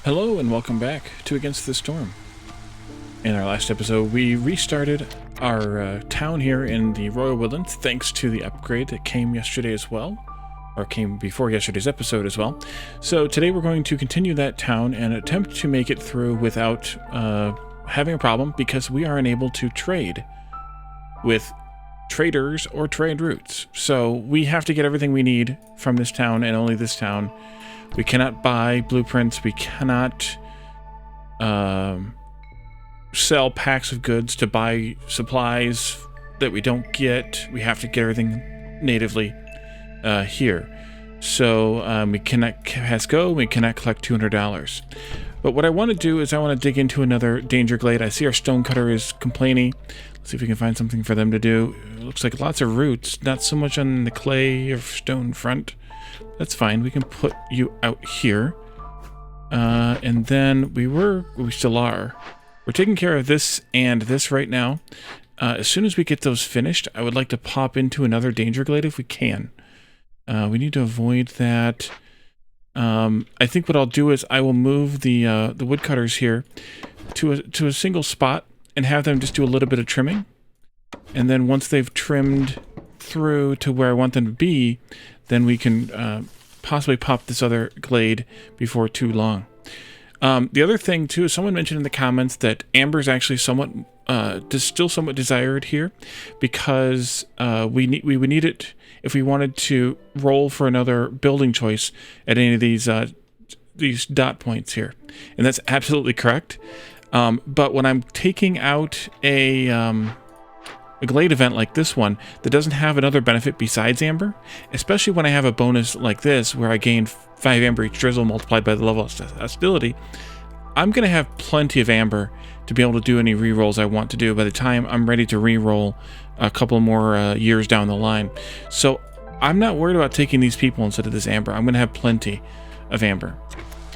Hello and welcome back to Against the Storm. In our last episode, we restarted our town here in the Royal Woodlands thanks to the upgrade that came yesterday as well, or came before yesterday's episode as well. So today we're going to continue that town and attempt to make it through without having a problem, because we are unable to trade with traders or trade routes. So we have to get everything we need from this town and only this town. We cannot buy blueprints. We cannot sell packs of goods to buy supplies that we don't get. We have to get everything natively here. So we cannot go. We cannot collect $200. But what I want to do is I want to dig into another danger glade. I see our stonecutter is complaining. Let's see if we can find something for them to do. It looks like lots of roots, not so much on the clay or stone front. That's fine. We can put you out here. And then we still are. We're taking care of this and this right now. As soon as we get those finished, I would like to pop into another danger glade if we can. We need to avoid that. I think what I'll do is I will move the woodcutters here to a single spot and have them just do a little bit of trimming. And then once they've trimmed through to where I want them to be, then we can possibly pop this other glade before too long. The other thing too is someone mentioned in the comments that amber is actually still somewhat desired here, because we would need it if we wanted to roll for another building choice at any of these dot points here, and that's absolutely correct. But when I'm taking out a glade event like this one that doesn't have another benefit besides amber, especially when I have a bonus like this where I gain 5 amber each drizzle multiplied by the level of hostility, I'm going to have plenty of amber to be able to do any rerolls I want to do by the time I'm ready to reroll a couple more years down the line. So I'm not worried about taking these people instead of this amber. I'm going to have plenty of amber.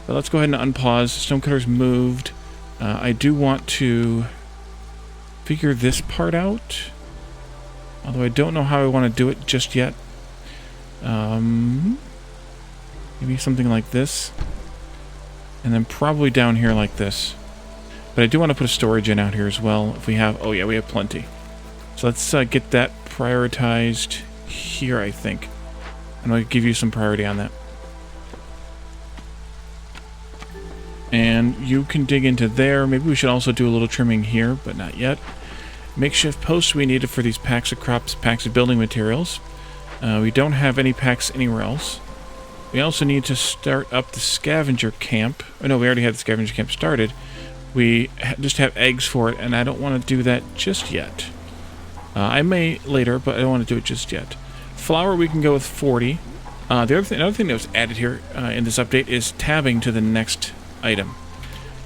But let's go ahead and unpause. Stonecutter's moved. I do want to figure this part out, although I don't know how I want to do it just yet. Maybe something like this, and then probably down here like this. But I do want to put a storage in out here as well if we have. Oh yeah, we have plenty. So let's get that prioritized here, I think, and I'll give you some priority on that. And you can dig into there. Maybe we should also do a little trimming here, but not yet. Makeshift posts we needed for these packs of crops, packs of building materials. We don't have any packs anywhere else. We also need to start up the scavenger camp. Oh no, we already had the scavenger camp started. We just have eggs for it, and I don't want to do that just yet. I may later, but I don't want to do it just yet. Flour we can go with 40. Another thing that was added here in this update is tabbing to the next item.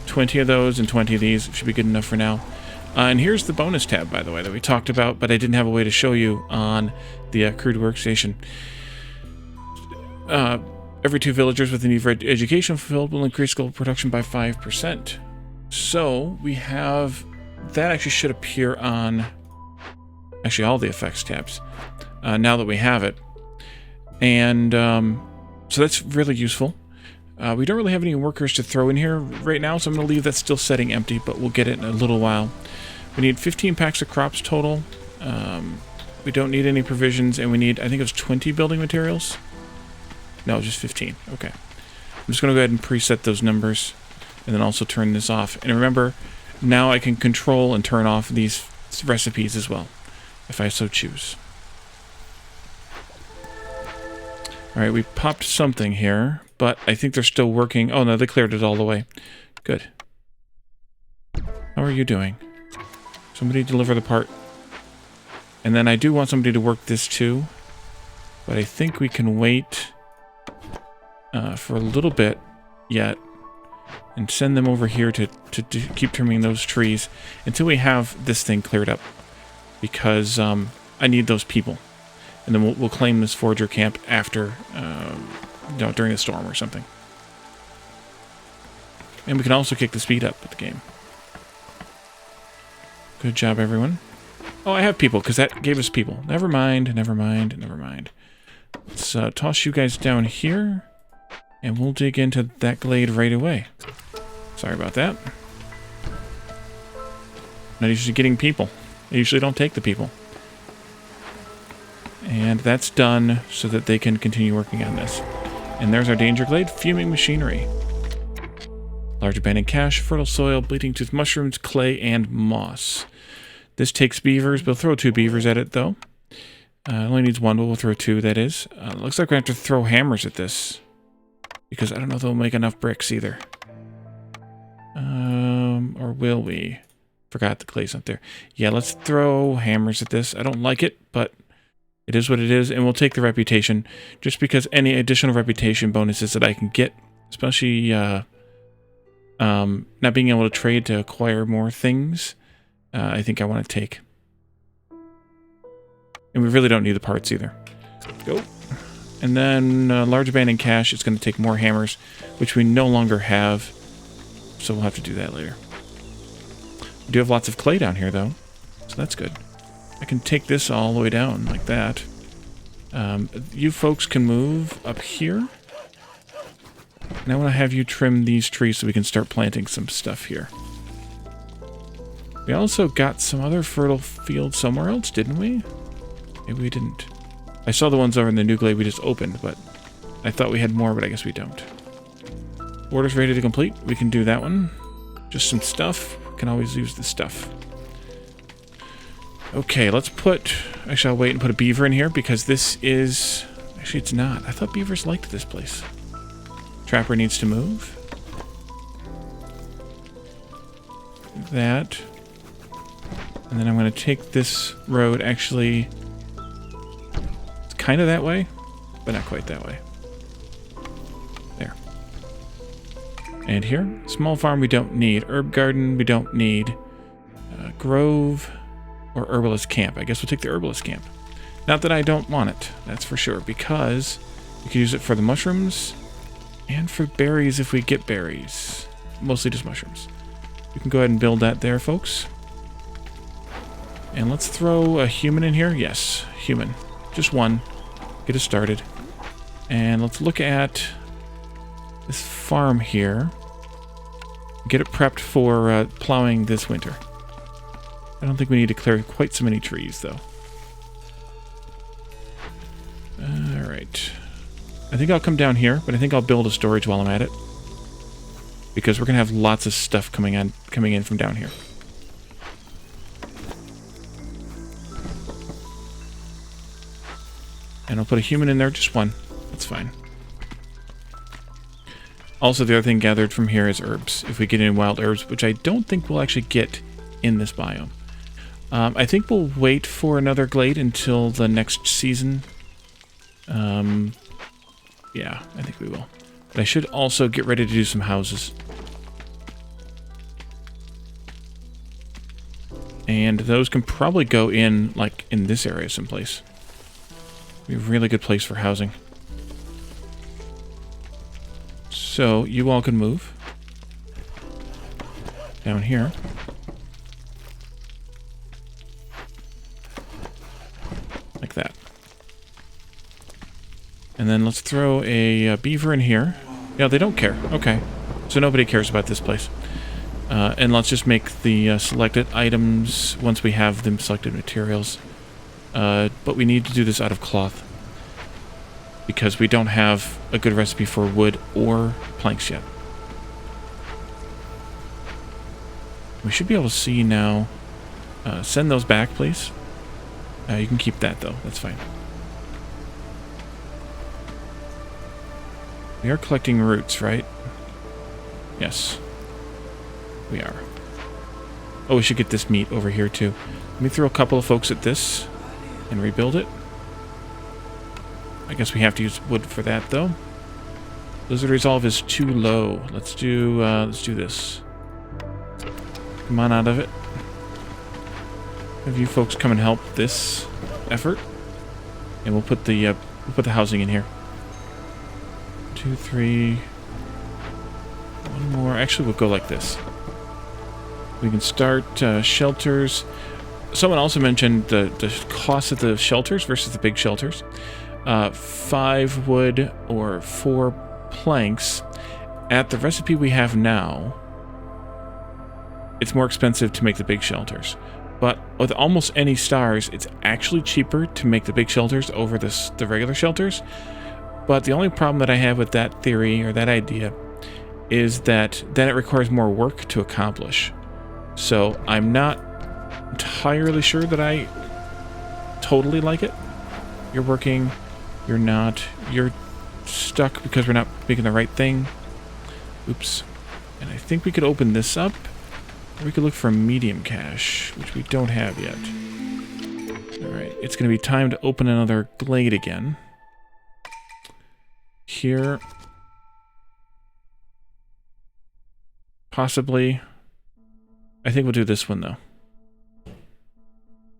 20 of those and 20 of these should be good enough for now. And here's the bonus tab, by the way, that we talked about, but I didn't have a way to show you on the crude workstation. Every 2 villagers with a need for education fulfilled will increase gold production by 5%. So we have that. Actually should appear on all the effects tabs now that we have it. And so that's really useful. We don't really have any workers to throw in here right now, so I'm going to leave that still setting empty, but we'll get it in a little while. We need 15 packs of crops total. We don't need any provisions, and we need, I think it was 20 building materials. No, just 15. Okay. I'm just going to go ahead and preset those numbers, and then also turn this off. And remember, now I can control and turn off these recipes as well, if I so choose. Alright, we popped something here, but I think they're still working. Oh no, they cleared it all the way. Good. How are you doing? Somebody deliver the part. And then I do want somebody to work this too, but I think we can wait for a little bit yet and send them over here to keep trimming those trees until we have this thing cleared up, because I need those people. And then we'll claim this forager camp after, during the storm or something. And we can also kick the speed up with the game. Good job, everyone. Oh, I have people, because that gave us people. Never mind, never mind, never mind. Let's toss you guys down here, and we'll dig into that glade right away. Sorry about that. Not usually getting people. I usually don't take the people. And that's done so that they can continue working on this. And there's our danger glade, fuming machinery. Large abandoned cache, fertile soil, bleeding tooth mushrooms, clay, and moss. This takes beavers. We'll throw 2 beavers at it, though. It only needs 1, but we'll throw 2, that is. Looks like we're going to have to throw hammers at this. Because I don't know if they'll make enough bricks, either. Or will we? Forgot the clay's not there. Yeah, let's throw hammers at this. I don't like it, but it is what it is. And we'll take the reputation. Just because any additional reputation bonuses that I can get, especially not being able to trade to acquire more things, I think I want to take. And we really don't need the parts either. Go. And then large abandoned cache is going to take more hammers, which we no longer have. So we'll have to do that later. We do have lots of clay down here, though. So that's good. I can take this all the way down like that. You folks can move up here. And I want to have you trim these trees so we can start planting some stuff here. We also got some other fertile fields somewhere else, didn't we? Maybe we didn't. I saw the ones over in the new glade we just opened, but I thought we had more, but I guess we don't. Order's ready to complete. We can do that one. Just some stuff. Can always use the stuff. Okay, let's put... Actually, I'll wait and put a beaver in here because this is... Actually, it's not. I thought beavers liked this place. Trapper needs to move. That. And then I'm going to take this road, actually... It's kind of that way, but not quite that way. There. And here, small farm we don't need. Herb garden we don't need. Grove or herbalist camp. I guess we'll take the herbalist camp. Not that I don't want it, that's for sure, because we can use it for the mushrooms and for berries if we get berries. Mostly just mushrooms. We can go ahead and build that there, folks. And let's throw a human in here. Yes, human. Just one. Get us started. And let's look at this farm here. Get it prepped for plowing this winter. I don't think we need to clear quite so many trees, though. Alright. I think I'll come down here, but I think I'll build a storage while I'm at it. Because we're going to have lots of stuff coming in from down here. And I'll put a human in there, just one. That's fine. Also, the other thing gathered from here is herbs. If we get any wild herbs, which I don't think we'll actually get in this biome. I think we'll wait for another glade until the next season. Yeah, I think we will. But I should also get ready to do some houses. And those can probably go in, like, in this area someplace. Be a really good place for housing. So, you all can move. Down here. Like that. And then let's throw a beaver in here. Yeah, they don't care. Okay. So nobody cares about this place. And let's just make the selected items once we have them selected materials. But we need to do this out of cloth. Because we don't have a good recipe for wood or planks yet. We should be able to see now. Send those back, please. You can keep that, though. That's fine. We are collecting roots, right? Yes. We are. Oh, we should get this meat over here, too. Let me throw a couple of folks at this and rebuild it. I guess we have to use wood for that, though. Blizzard resolve is too low. Let's do this. Come on out of it. Have you folks come and help this effort, and we'll put the housing in here. 2, 3. One more. Actually, we'll go like this. We can start shelters. Someone also mentioned the cost of the shelters versus the big shelters. 5 wood or 4 planks. At the recipe we have now, it's more expensive to make the big shelters. But with almost any stars, it's actually cheaper to make the big shelters over the regular shelters. But the only problem that I have with that theory, or that idea, is that then it requires more work to accomplish. So I'm not entirely sure that I totally like it. You're working, you're not, you're stuck because we're not making the right thing. Oops. And I think we could open this up. Or we could look for medium cache, which we don't have yet. Alright, it's going to be time to open another glade again. Here. Possibly. I think we'll do this one, though.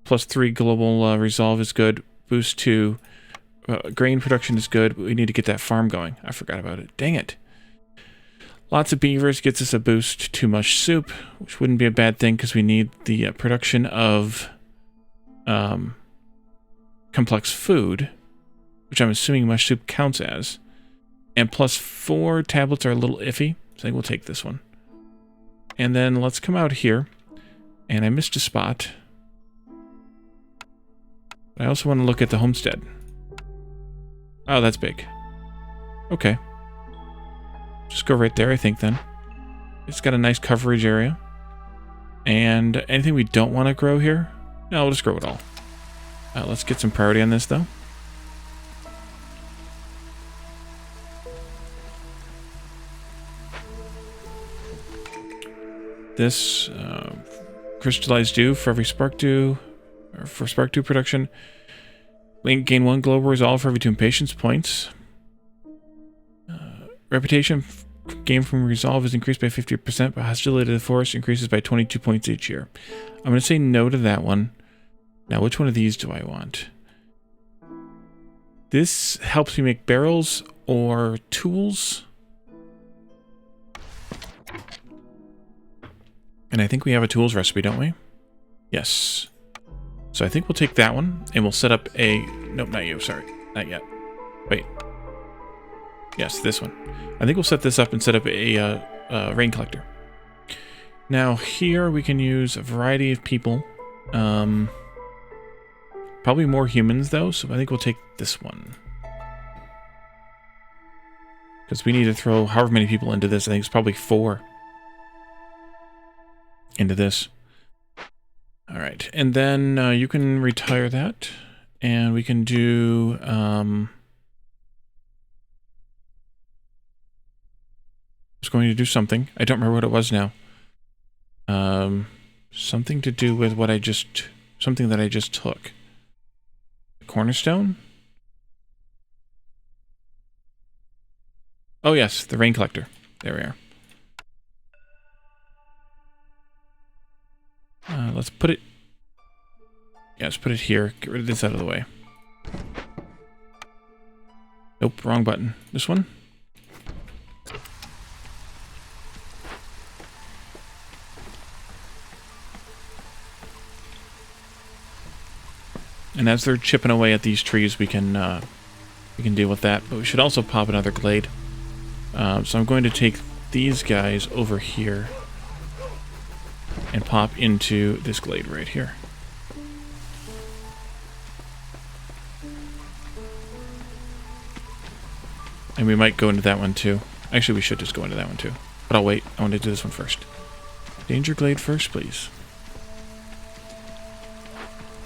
+3 global resolve is good. Boost 2. Grain production is good. We need to get that farm going. I forgot about it. Dang it. Lots of beavers gets us a boost to mush soup, which wouldn't be a bad thing because we need the production of complex food, which I'm assuming mush soup counts as. And +4 tablets are a little iffy, so I think we'll take this one. And then let's come out here. And I missed a spot. I also want to look at the homestead. Oh, that's big. Okay. Just go right there, I think, then. It's got a nice coverage area. And anything we don't want to grow here? No, we'll just grow it all. Let's get some priority on this, though. This crystallized dew for every spark dew, or for spark dew production. Gain 1 global resolve for every 2 impatience points. Reputation gained from resolve is increased by 50%, but hostility to the forest increases by 22 points each year. I'm going to say no to that one. Now, which one of these do I want? This helps me make barrels or tools. And I think we have a tools recipe, don't we? Yes. So I think we'll take that one, and we'll set up a... Nope, not you, sorry. Not yet. Wait. Yes, this one. I think we'll set this up and set up a rain collector. Now, here we can use a variety of people. Probably more humans, though, so I think we'll take this one. Because we need to throw however many people into this. I think it's probably 4 into this. Alright, and then you can retire that. And we can do... I was going to do something. I don't remember what it was now. Something to do with what I just... Something that I just took. Cornerstone? Oh yes, the rain collector. There we are. Let's put it... Yeah, let's put it here. Get rid of this out of the way. Nope, wrong button. This one? And as they're chipping away at these trees, we can deal with that. But we should also pop another glade. So I'm going to take these guys over here and pop into this glade right here. And we might go into that one too. Actually, we should just go into that one too. But I'll wait. I want to do this one first. Danger glade first, please.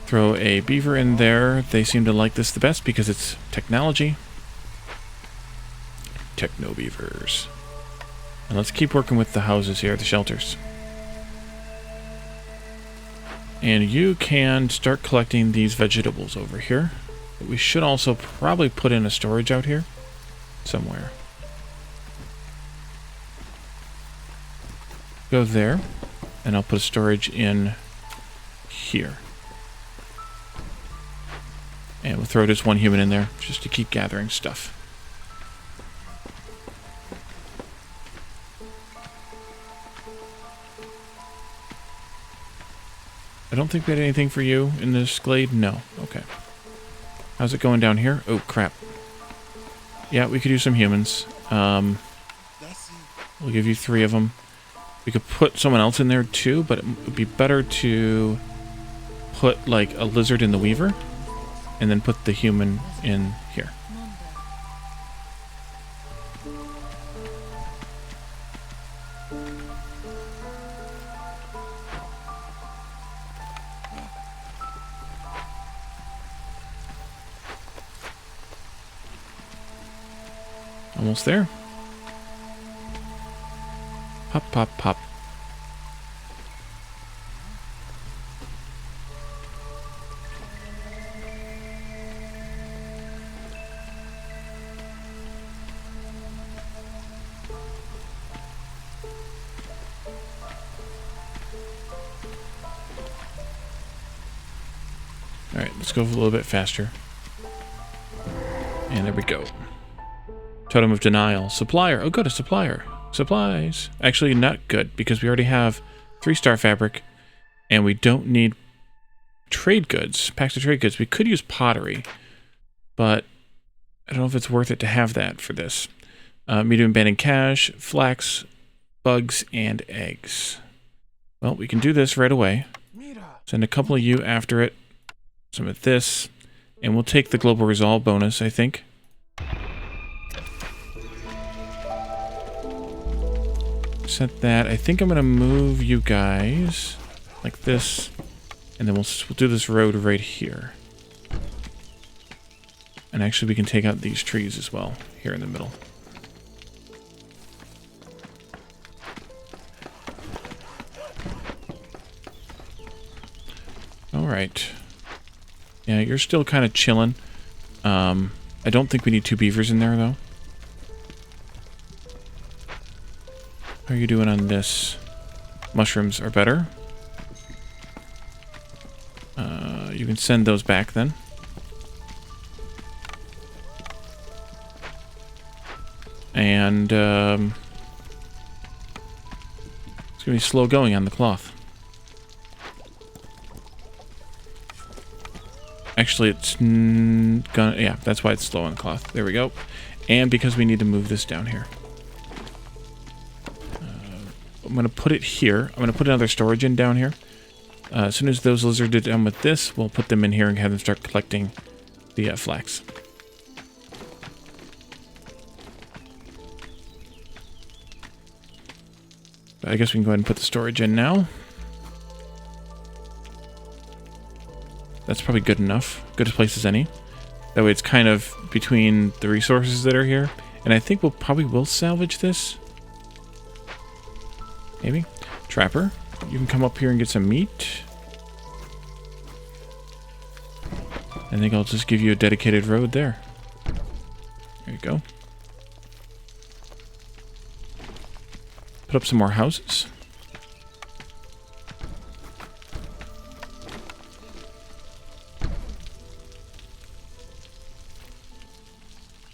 Throw a beaver in there. They seem to like this the best because it's technology. Techno beavers. And let's keep working with the houses here, the shelters. And you can start collecting these vegetables over here. But we should also probably put in a storage out here somewhere. Go there, and I'll put a storage in here. And we'll throw just one human in there, just to keep gathering stuff. I don't think we had anything for you in this glade. No. Okay. How's it going down here? Oh, crap. Yeah, we could use some humans. We'll give you 3 of them. We could put someone else in there too, but it would be better to put like a lizard in the weaver and then put the human in here. Almost there. Pop, pop, pop. Alright, let's go a little bit faster. And there we go. Totem of Denial. Supplier. Oh, good, a supplier. Supplies. Actually, not good, because we already have 3-star fabric, and we don't need trade goods, packs of trade goods. We could use pottery, but I don't know if it's worth it to have that for this. Medium abandoned cash, flax, bugs, and eggs. Well, we can do this right away. Send a couple of you after it. Some of this, and we'll take the Global Resolve bonus, I think. Set that. I think I'm going to move you guys like this, and then we'll do this road right here. And actually we can take out these trees as well, here in the middle. Alright. Yeah, you're still kind of chilling. I don't think we need 2 beavers in there, though. How are you doing on this? Mushrooms are better. You can send those back then. And it's going to be slow going on the cloth. Actually, it's gonna... Yeah, that's why it's slow on the cloth. There we go. And because we need to move this down here. I'm going to put it here. I'm going to put another storage in down here. As soon as those lizards are done with this, we'll put them in here and have them start collecting the flax. But I guess we can go ahead and put the storage in now. That's probably good enough. Good a place as any. That way it's kind of between the resources that are here. And I think we'll probably will salvage this. Maybe. Trapper, you can come up here and get some meat. I think I'll just give you a dedicated road there. There you go. Put up some more houses.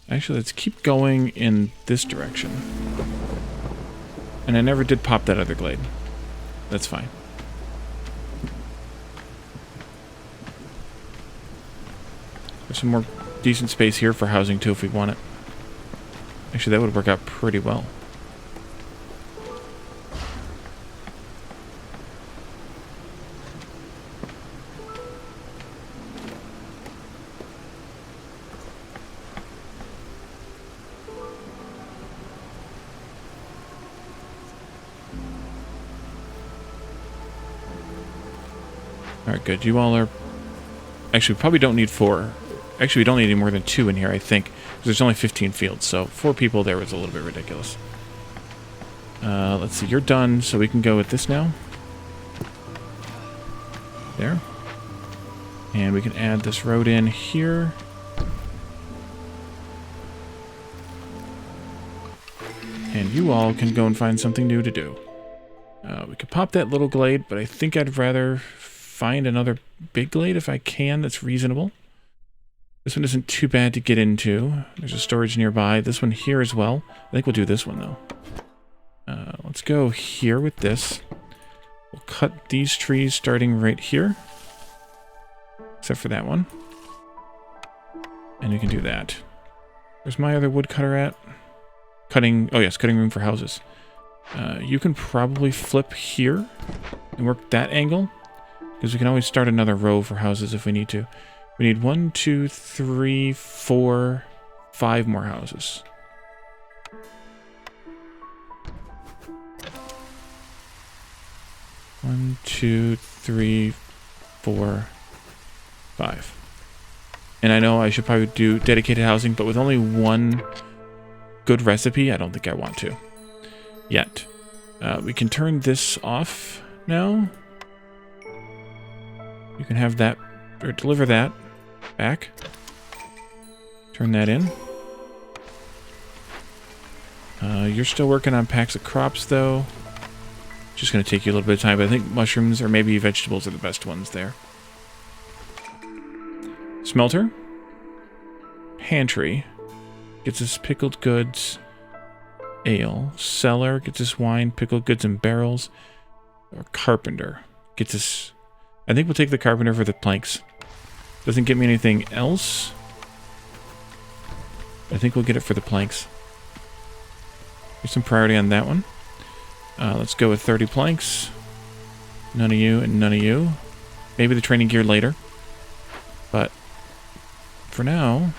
Actually, let's keep going in this direction. And I never did pop that other glade. That's fine. There's some more decent space here for housing too if we want it. Actually, that would work out pretty well. Alright, good. You all are... Actually, we probably don't need 4. Actually, we don't need any more than 2 in here, I think. Because there's only 15 fields, so 4 people there was a little bit ridiculous. Let's see, you're done, so we can go with this now. There. And we can add this road in here. And you all can go and find something new to do. We could pop that little glade, but I think I'd rather find another big glade if I can that's reasonable. This one isn't too bad to get into. There's a storage nearby. This one here as well. I think we'll do this one, though. Let's go here with this. We'll cut these trees starting right here. Except for that one. And we can do that. Where's my other woodcutter at? Cutting... Oh, yes, cutting room for houses. You can probably flip here and work that angle, because we can always start another row for houses if we need to. We need 1, 2, 3, 4, 5 more houses. One, 2, 3, 4, 5. And I know I should probably do dedicated housing, but with only one good recipe, I don't think I want to. Yet. We can turn this off now. You can have that, or deliver that back. Turn that in. You're still working on packs of crops, though. Just going to take you a little bit of time, but I think mushrooms or maybe vegetables are the best ones there. Smelter. Pantry. Gets us pickled goods. Ale. Cellar. Gets us wine, pickled goods, and barrels. Or carpenter. Gets us... I think we'll take the carpenter for the planks. Doesn't get me anything else. I think we'll get it for the planks. Here's some priority on that one. Let's go with 30 planks. None of you and none of you. Maybe the training gear later. But for now,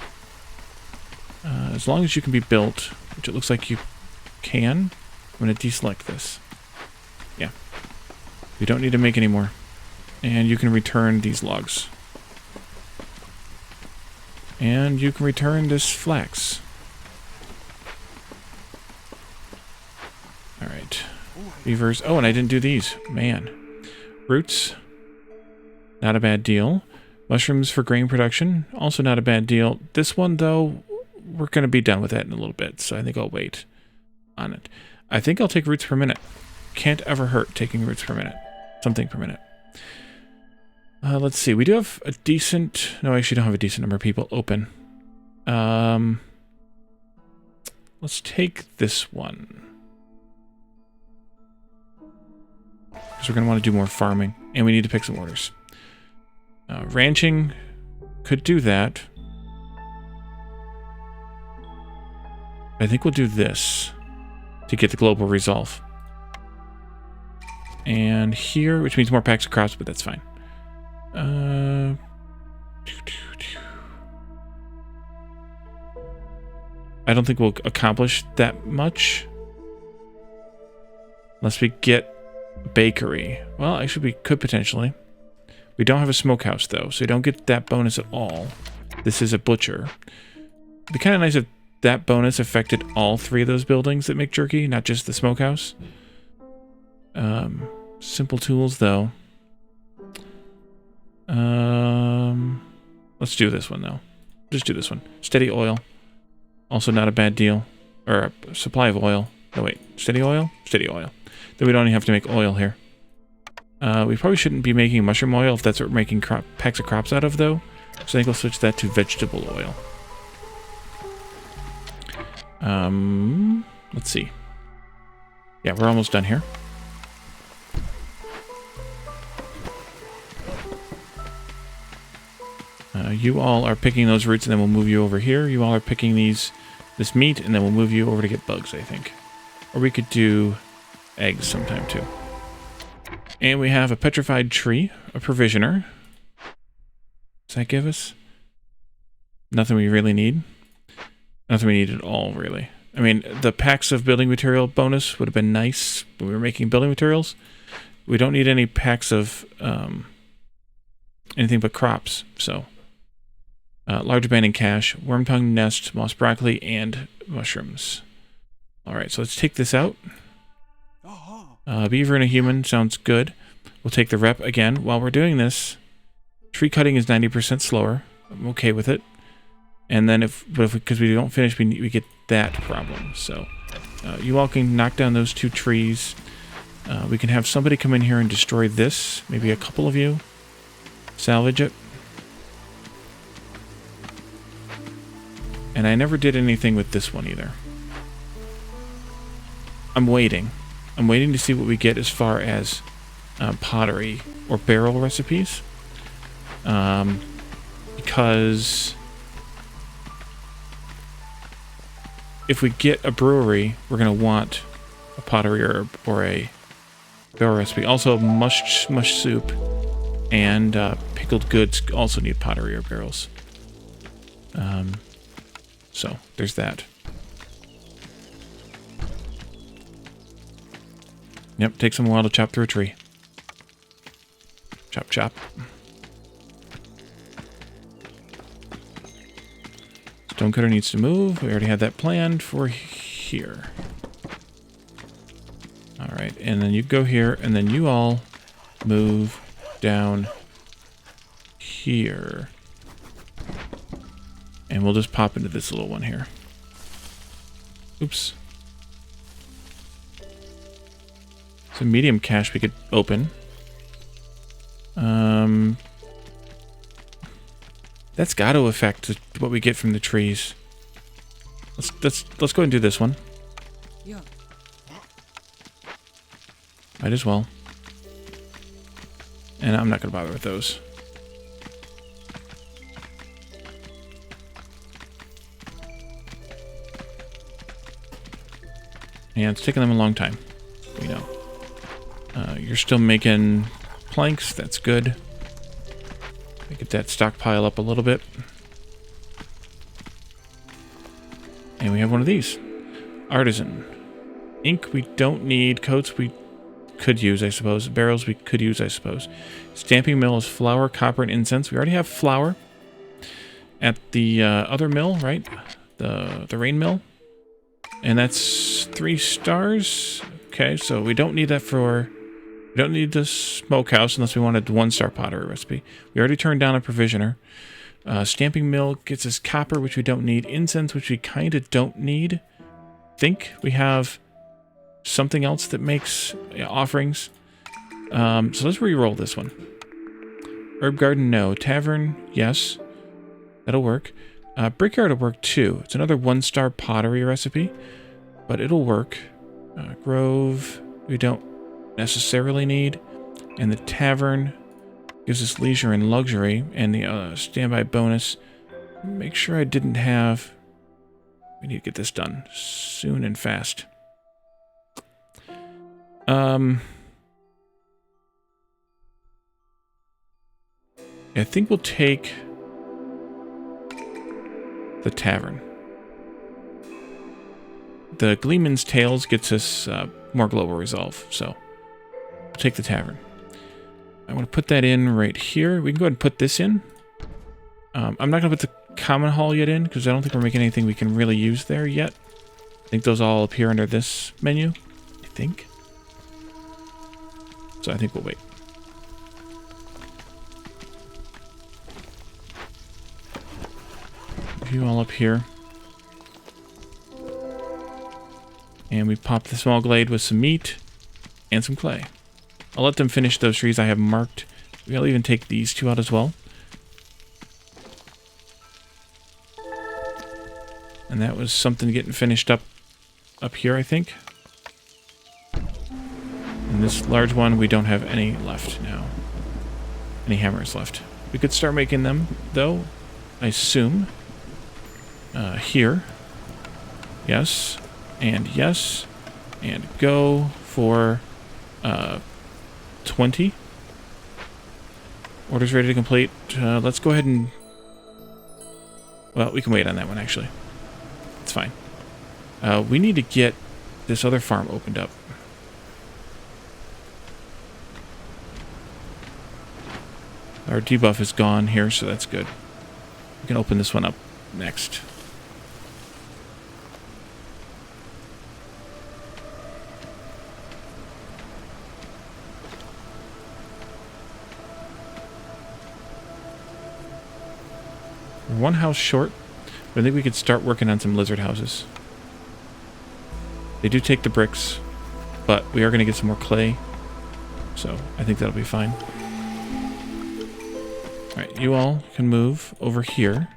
as long as you can be built, which it looks like you can, I'm going to deselect this. Yeah. We don't need to make any more. And you can return these logs. And you can return this flax. Alright. Beavers. Oh, and I didn't do these. Man. Roots. Not a bad deal. Mushrooms for grain production. Also not a bad deal. This one, though, we're going to be done with that in a little bit, so I think I'll wait on it. I think I'll take roots per minute. Can't ever hurt taking roots per minute. Something per minute. Let's see. We do have a decent... No, I actually don't have a decent number of people open. Let's take this one. Because we're going to want to do more farming. And we need to pick some orders. Ranching could do that. I think we'll do this to get the global resolve. And here, which means more packs of crops, but that's fine. I don't think we'll accomplish that much. Unless we get bakery. Well, actually, we could potentially. We don't have a smokehouse, though, so you don't get that bonus at all. This is a butcher. It'd be kind of nice if that bonus affected all 3 of those buildings that make jerky, not just the smokehouse. Simple tools, though. Let's do this one, though. Just do this one. Steady oil. Also not a bad deal. Or a supply of oil. No, wait. Steady oil? Steady oil. Then we don't even have to make oil here. We probably shouldn't be making mushroom oil if that's what we're making packs of crops out of, though. So I think we'll switch that to vegetable oil. Let's see. Yeah, we're almost done here. You all are picking those roots, and then we'll move you over here. You all are picking this meat, and then we'll move you over to get bugs, I think. Or we could do eggs sometime, too. And we have a petrified tree, a provisioner. Does that give us? Nothing we really need. Nothing we need at all, really. I mean, the packs of building material bonus would have been nice when we were making building materials. We don't need any packs of anything but crops, so... large abandoned cache, worm tongue nest, moss broccoli, and mushrooms. Alright, so let's take this out. Beaver and a human sounds good. We'll take the rep again. While we're doing this, tree cutting is 90% slower. I'm okay with it. And then because we don't finish, we get that problem. So you all can knock down those 2 trees. We can have somebody come in here and destroy this. Maybe a couple of you. Salvage it. And I never did anything with this one either. I'm waiting. I'm waiting to see what we get as far as pottery or barrel recipes. Because if we get a brewery, we're going to want a pottery or a barrel recipe. Also, mush soup and pickled goods also need pottery or barrels. So there's that. Yep, takes them a while to chop through a tree. Chop, chop. Stonecutter needs to move. We already had that planned for here. Alright, and then you go here, and then you all move down here. And we'll just pop into this little one here. Oops. It's a medium cache we could open. That's got to affect what we get from the trees. Let's go ahead and do this one. Yeah. Might as well. And I'm not going to bother with those. Yeah, it's taking them a long time. We know. You're still making planks. That's good. Get that stockpile up a little bit. And we have one of these. Artisan. Ink we don't need. Coats we could use, I suppose. Barrels we could use, I suppose. Stamping mill is flour, copper, and incense. We already have flour at the other mill, right? The rain mill. And that's 3 stars. Okay, so we don't need that for... We don't need the smokehouse unless we wanted the 1-star pottery recipe. We already turned down a provisioner. Stamping mill gets us copper, which we don't need. Incense, which we kind of don't need. Think we have something else that makes offerings. So let's re-roll this one. Herb garden, no. Tavern, yes. That'll work. Brickyard will work too. It's another 1-star pottery recipe, but it'll work. Grove, we don't necessarily need. And the tavern gives us leisure and luxury, and the standby bonus. Make sure I didn't have... We need to get this done soon and fast. I think we'll take the tavern. The Gleeman's Tales gets us more global resolve, so we'll take the tavern. I want to put that in right here. We can go ahead and put this in. I'm not going to put the common hall yet in, because I don't think we're making anything we can really use there yet. I think those all appear under this menu, I think. So I think we'll wait. You all up here. And we pop the small glade with some meat and some clay. I'll let them finish those trees I have marked. We'll even take these 2 out as well. And that was something getting finished up here, I think. And this large one, we don't have any left now. Any hammers left. We could start making them, though, I assume. Here. Yes. And yes. And go for 20. Orders ready to complete. Let's go ahead and... Well, we can wait on that one, actually. It's fine. We need to get this other farm opened up. Our debuff is gone here, so that's good. We can open this one up next. We're 1 house short, but I think we could start working on some lizard houses. They do take the bricks, but we are going to get some more clay, so I think that'll be fine. Alright, you all can move over here.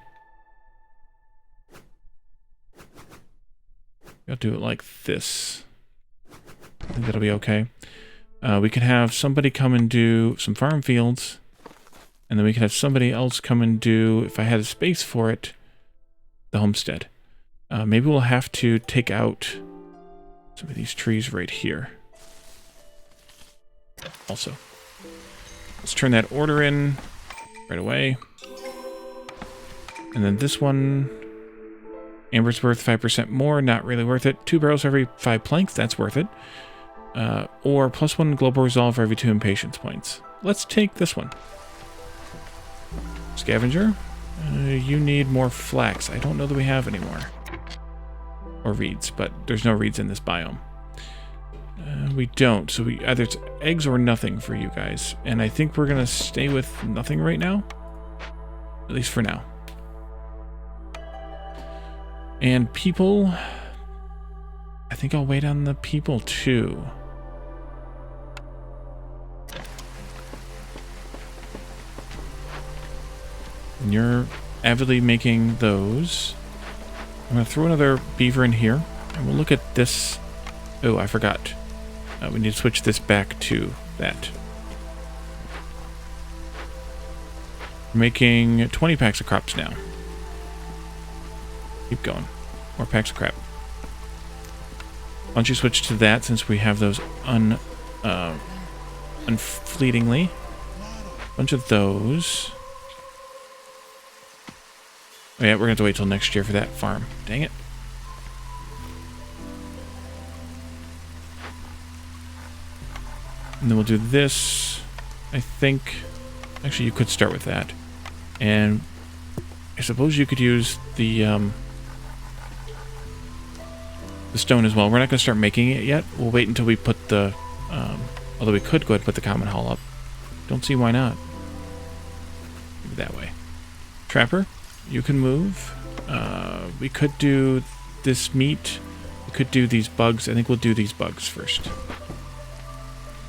I'll do it like this. I think that'll be okay. We can have somebody come and do some farm fields. And then we can have somebody else come and do, if I had a space for it, the homestead. Maybe we'll have to take out some of these trees right here. Also, let's turn that order in right away. And then this one, amber's worth 5% more, not really worth it. 2 barrels for every 5 planks, that's worth it. Or +1 global resolve for every 2 impatience points. Let's take this one. Scavenger, you need more flax. I don't know that we have any more. Or reeds, but there's no reeds in this biome. We don't, so we either it's eggs or nothing for you guys. And I think we're gonna stay with nothing right now. At least for now. And people, I think I'll wait on the people too. And you're avidly making those. I'm going to throw another beaver in here, and we'll look at this. Oh, I forgot. We need to switch this back to that. We're making 20 packs of crops now. Keep going. More packs of crap. Why don't you switch to that since we have those unfleetingly. Bunch of those. Oh yeah, we're going to have to wait till next year for that farm. Dang it. And then we'll do this. I think... Actually, you could start with that. And I suppose you could use the stone as well. We're not going to start making it yet. We'll wait until we put the... although we could go ahead and put the common hall up. Don't see why not. Maybe that way. Trapper, you can move. We could do this meat. We could do these bugs. I think we'll do these bugs first.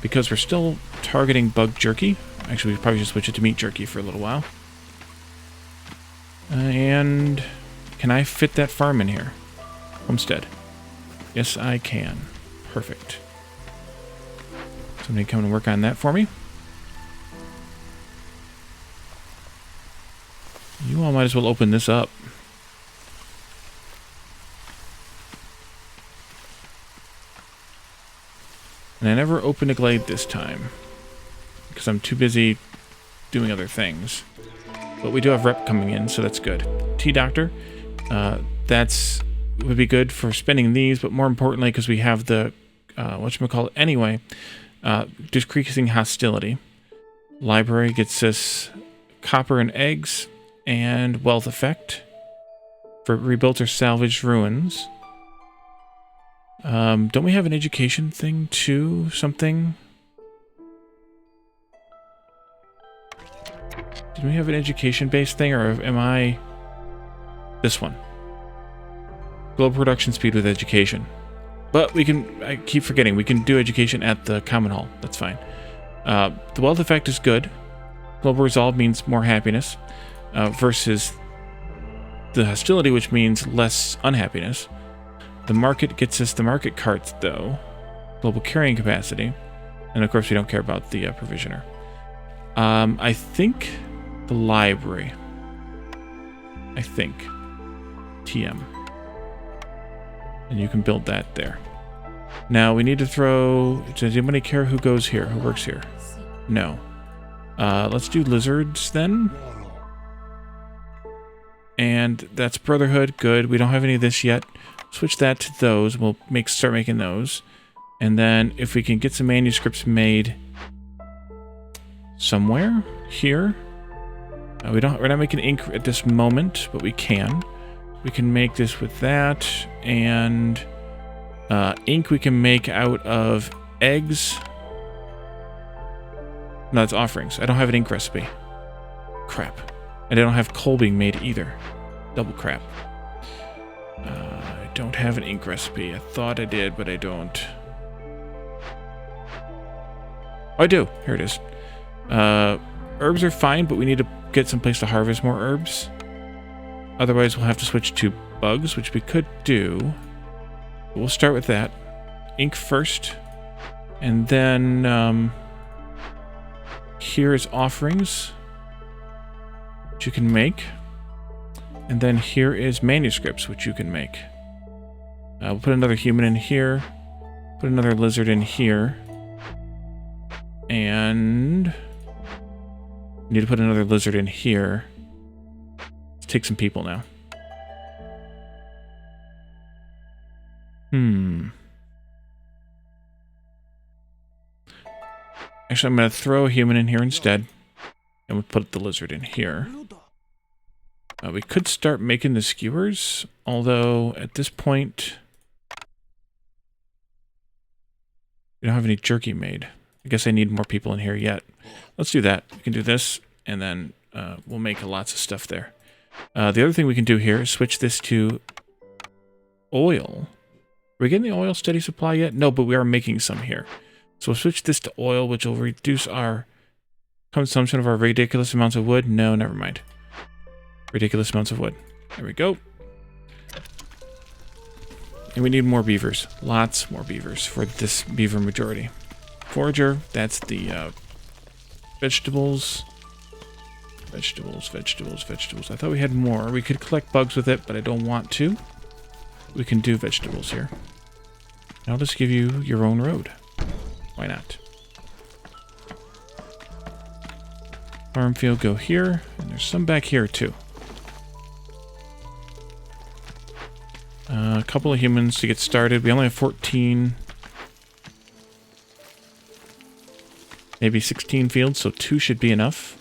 Because we're still targeting bug jerky. Actually, we probably should switch it to meat jerky for a little while. And can I fit that farm in here? Homestead. Yes, I can. Perfect. Somebody come and work on that for me. You all might as well open this up. And I never opened a glade this time. Because I'm too busy doing other things. But we do have rep coming in, so that's good. T-Doctor. Would be good for spending these, but more importantly, because we have the, whatchamacallit anyway, decreasing hostility. Library gets us copper and eggs, and wealth effect for rebuilt or salvaged ruins. Don't we have an education thing too? Something? Did we have an education-based thing, or am I... This one. Global production speed with education. But we can... I keep forgetting. We can do education at the common hall. That's fine. The wealth effect is good. Global resolve means more happiness. Versus the hostility, which means less unhappiness. The market gets us the market carts, though. Global carrying capacity. And of course, we don't care about the provisioner. I think the library. I think. TM. And you can build that there. Now, we need to throw... Does anybody care who goes here? Who works here? No. Let's do lizards, then. And that's Brotherhood. Good. We don't have any of this yet. Switch that to those. We'll start making those. And then if we can get some manuscripts somewhere here. We're not making ink at this moment, but we can. We can make this with that, and ink we can make out of eggs. No, that's offerings. I don't have an ink recipe. Crap. And I don't have coal being made either. Double crap. I don't have an ink recipe. I thought I did, but I don't. Oh, I do. Here it is. Herbs are fine, but we need to get some place to harvest more herbs. Otherwise, we'll have to switch to bugs, which we could do. But we'll start with that. Ink first. And then here is offerings, which you can make. And then here is manuscripts, which you can make. We'll put another human in here. Put another lizard in here. And need to put another lizard in here. Let's take some people now. Actually, I'm going to throw a human in here instead. And we'll put the lizard in here. We could start making the skewers, although at this point we don't have any jerky made. I guess I need more people in here yet. Let's do that. We can do this, and then we'll make lots of stuff there. The other thing we can do here is switch this to oil. Are we getting the oil steady supply yet? No, but we are making some here. So we'll switch this to oil, which will reduce our consumption of our ridiculous amounts of wood. No, never mind. Ridiculous amounts of wood. There we go. And we need more beavers. Lots more beavers for this beaver majority. Forager, that's the vegetables. Vegetables. I thought we had more. We could collect bugs with it, but I don't want to. We can do vegetables here. And I'll just give you your own road. Why not? Farm field, go here. And there's some back here, too. A couple of humans to get started. We only have 14. Maybe 16 fields, so 2 should be enough.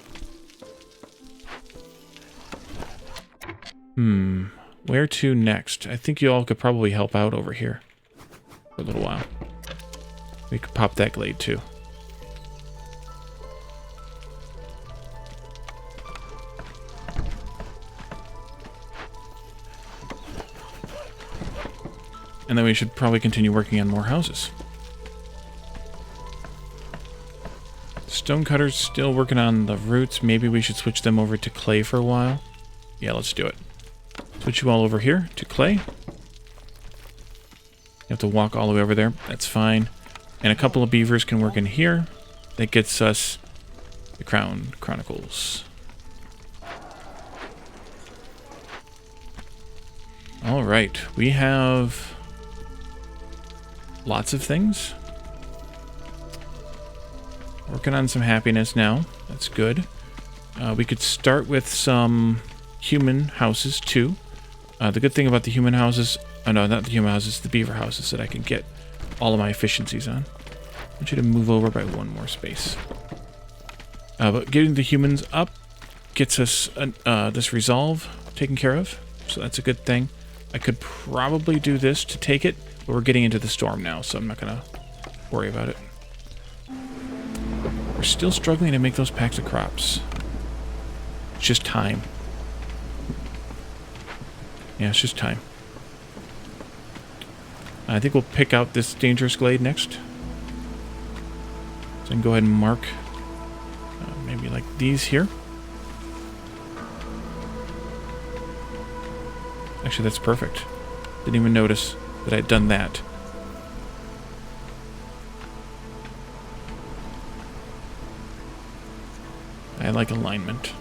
Where to next? I think you all could probably help out over here for a little while. We could pop that glade too. And then we should probably continue working on more houses. Stonecutter's still working on the roots. Maybe we should switch them over to clay for a while. Yeah, let's do it. Switch you all over here to clay. You have to walk all the way over there. That's fine. And a couple of beavers can work in here. That gets us the Crown Chronicles. All right, we have lots of things. Working on some happiness now. That's good. We could start with some human houses too. The good thing about the human houses, oh no, not the human houses, the beaver houses that I can get all of my efficiencies on. I want you to move over by one more space. But getting the humans up gets us this resolve taken care of, so that's a good thing. I could probably do this to take it, but we're getting into the storm now, so I'm not going to worry about it. We're still struggling to make those packs of crops. It's just time. Yeah, it's just time. I think we'll pick out this dangerous glade next. So I can go ahead and mark maybe like these here. Actually, that's perfect. Didn't even notice that I'd done that. I like alignment.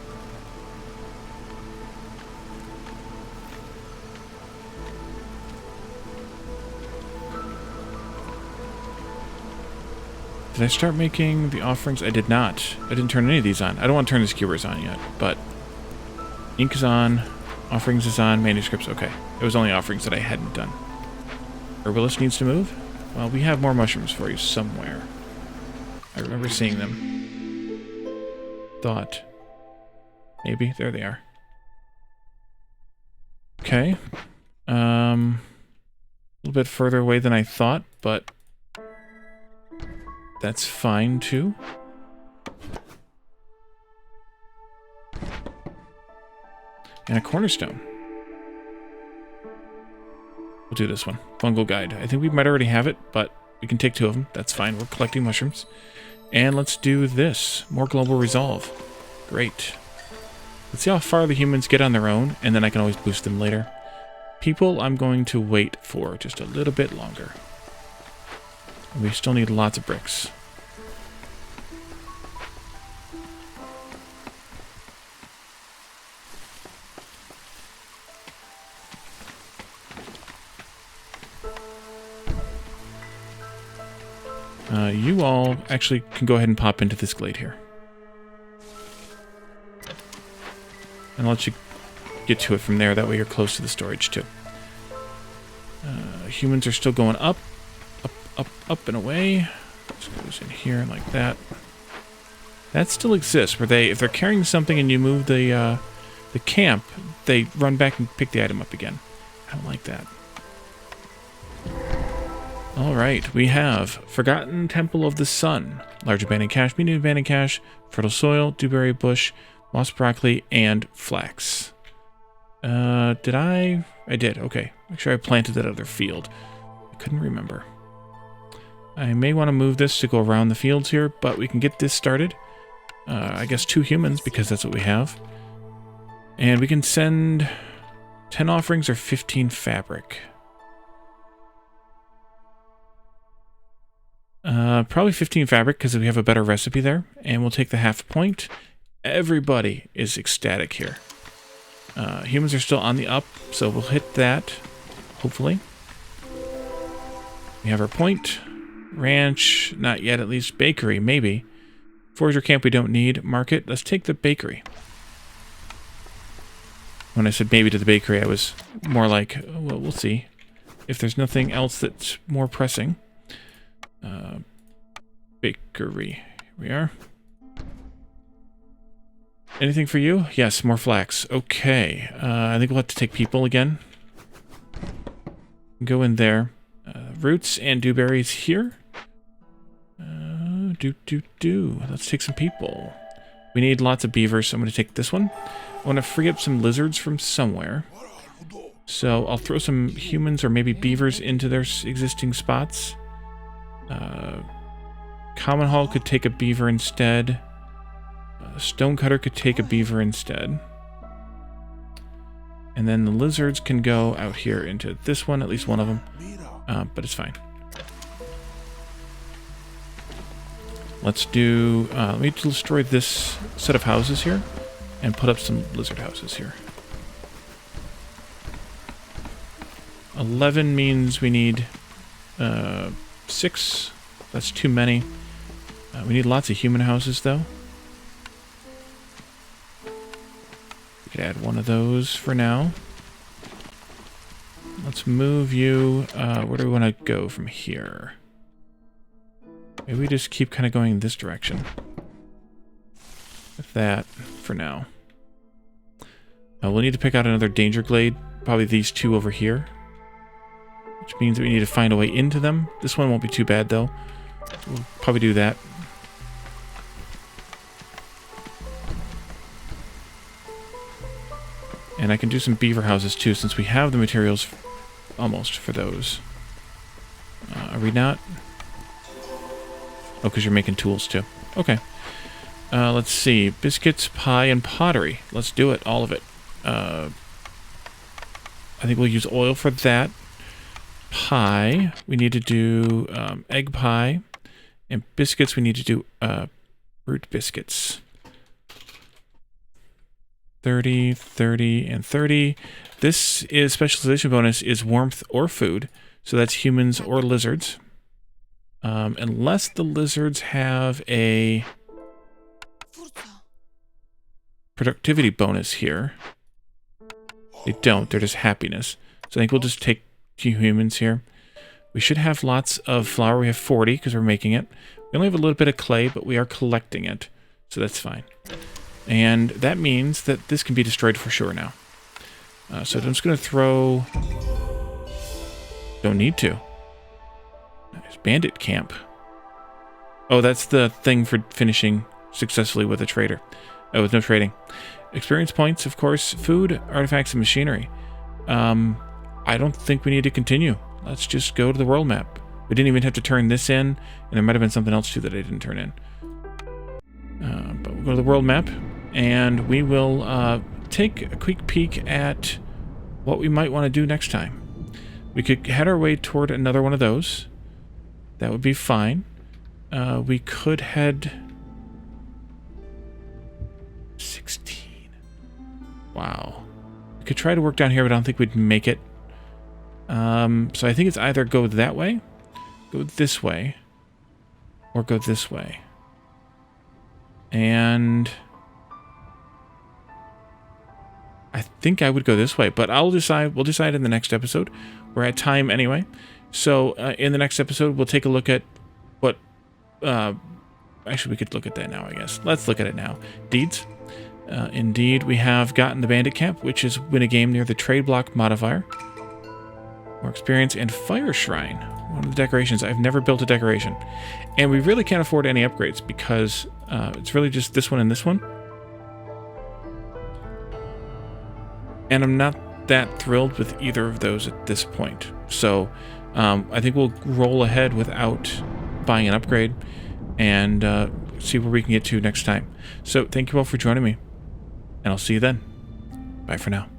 Did I start making the offerings? I did not. I didn't turn any of these on. I don't want to turn the skewers on yet, but ink is on, offerings is on, manuscripts, okay. It was only offerings that I hadn't done. Herbalist needs to move? Well, we have more mushrooms for you somewhere. I remember seeing them. Thought. Maybe. There they are. Okay. A little bit further away than I thought, but that's fine too. And a cornerstone. We'll do this one. Fungal guide. I think we might already have it, but we can take 2 of them. That's fine. We're collecting mushrooms. And let's do this. More global resolve. Great. Let's see how far the humans get on their own, and then I can always boost them later. People, I'm going to wait for just a little bit longer. We still need lots of bricks. You all actually can go ahead and pop into this glade here. And I'll let you get to it from there. That way you're close to the storage too. Humans are still going up, up and away. This goes in here like that. That still exists, where if they're carrying something and you move the camp, they run back and pick the item up again. I don't like that. Alright, we have Forgotten Temple of the Sun, large abandoned cache, medium abandoned cache, fertile soil, dewberry bush, moss broccoli, and flax. Did I? I did, okay. Make sure I planted that other field. I couldn't remember. I may want to move this to go around the fields here, but we can get this started. I guess 2 humans, because that's what we have. And we can send 10 offerings or 15 fabric. Probably 15 fabric, because we have a better recipe there. And we'll take the half point. Everybody is ecstatic here. Humans are still on the up, so we'll hit that, hopefully. We have our point. Ranch, not yet, at least. Bakery, maybe. Forager camp we don't need. Market, let's take the bakery. When I said maybe to the bakery, I was more like, well, we'll see. If there's nothing else that's more pressing. Bakery. Here we are. Anything for you? Yes, more flax. Okay. I think we'll have to take people again. Go in there. Roots and dewberries here. Let's take some people. We need lots of beavers, so I'm going to take this one. I want to free up some lizards from somewhere. So I'll throw some humans or maybe beavers into their existing spots. Common Hall could take a beaver instead. Stonecutter could take a beaver instead. And then the lizards can go out here into this one, at least one of them. But it's fine. Let's do... let me destroy this set of houses here and put up some lizard houses here. 11 means we need 6. That's too many. We need lots of human houses, though. We could add one of those for now. Let's move you... where do we want to go from here? Maybe we just keep kind of going in this direction. With that for now. We'll need to pick out another danger glade. Probably these 2 over here. Which means that we need to find a way into them. This one won't be too bad, though. We'll probably do that. And I can do some beaver houses, too, since we have the materials almost for those. Are we not? Oh, because you're making tools, too. Okay. Let's see. Biscuits, pie, and pottery. Let's do it. All of it. I think we'll use oil for that. Pie. We need to do egg pie. And biscuits, we need to do root biscuits. 30, 30, and 30. This is specialization bonus is warmth or food. So that's humans or lizards. Unless the lizards have a productivity bonus here. They don't. They're just happiness. So I think we'll just take 2 humans here. We should have lots of flour. We have 40 because we're making it. We only have a little bit of clay, but we are collecting it. So that's fine. And that means that this can be destroyed for sure now. So I'm just going to throw... Don't need to. There's bandit camp. Oh, that's the thing for finishing successfully with a trader. Oh, with no trading. Experience points, of course. Food, artifacts, and machinery. I don't think we need to continue. Let's just go to the world map. We didn't even have to turn this in, and there might have been something else too that I didn't turn in. But we'll go to the world map, and we will take a quick peek at what we might want to do next time. We could head our way toward another one of those. That would be fine. We could head... 16. Wow. We could try to work down here, but I don't think we'd make it. So I think it's either go that way, go this way, or go this way. And I think I would go this way, but we'll decide in the next episode. We're at time anyway. So in the next episode, we'll take a look at what, actually we could look at that now, I guess. Let's look at it now. Deeds. Indeed, we have gotten the Bandit Camp, which is win a game near the trade block modifier. More experience, and Fire Shrine. One of the decorations. I've never built a decoration. And we really can't afford any upgrades because it's really just this one and this one. And I'm not that thrilled with either of those at this point. So I think we'll roll ahead without buying an upgrade and see where we can get to next time. So thank you all for joining me, and I'll see you then. Bye for now.